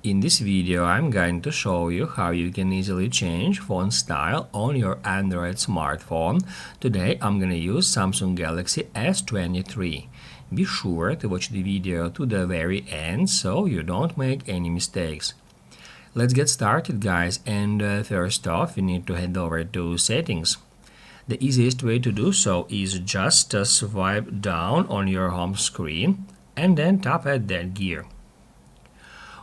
In this video, I'm going to show you how you can easily change font style on your Android smartphone. Today, I'm going to use Samsung Galaxy S23. Be sure to watch the video to the very end so you don't make any mistakes. Let's get started, guys, and first off, we need to head over to Settings. The easiest way to do so is just swipe down on your home screen and then tap at that gear.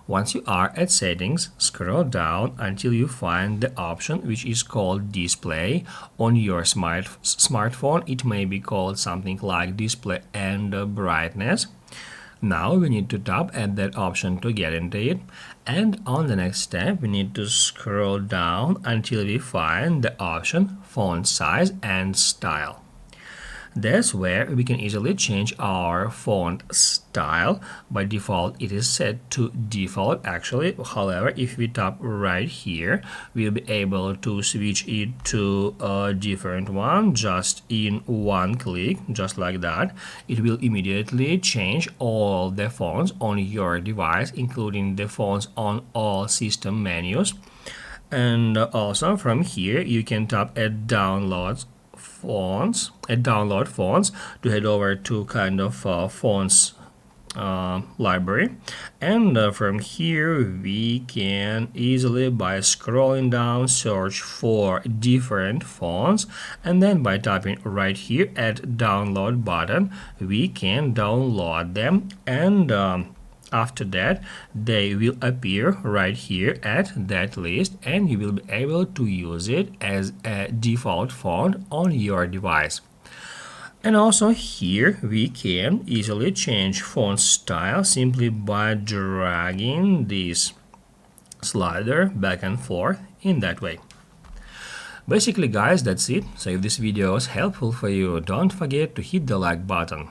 Once you are at Settings, scroll down until you find the option which is called Display. On your smartphone, it may be called something like Display and Brightness. Now we need to tap at that option to get into it, and on the next step we need to scroll down until we find the option Font Size and Style. That's where we can easily change our font style. By default, it is set to default actually. However, if we tap right here, we'll be able to switch it to a different one just in one click, just like that. It will immediately change all the fonts on your device, including the fonts on all system menus. And also from here, you can tap at download fonts to head over to kind of fonts library, and from here we can easily, by scrolling down, search for different fonts, and then by tapping right here at download button we can download them, and after that they will appear right here at that list, and you will be able to use it as a default font on your device. And also here we can easily change font style simply by dragging this slider back and forth in that way. Basically, guys, that's it. So if this video was helpful for you, don't forget to hit the like button.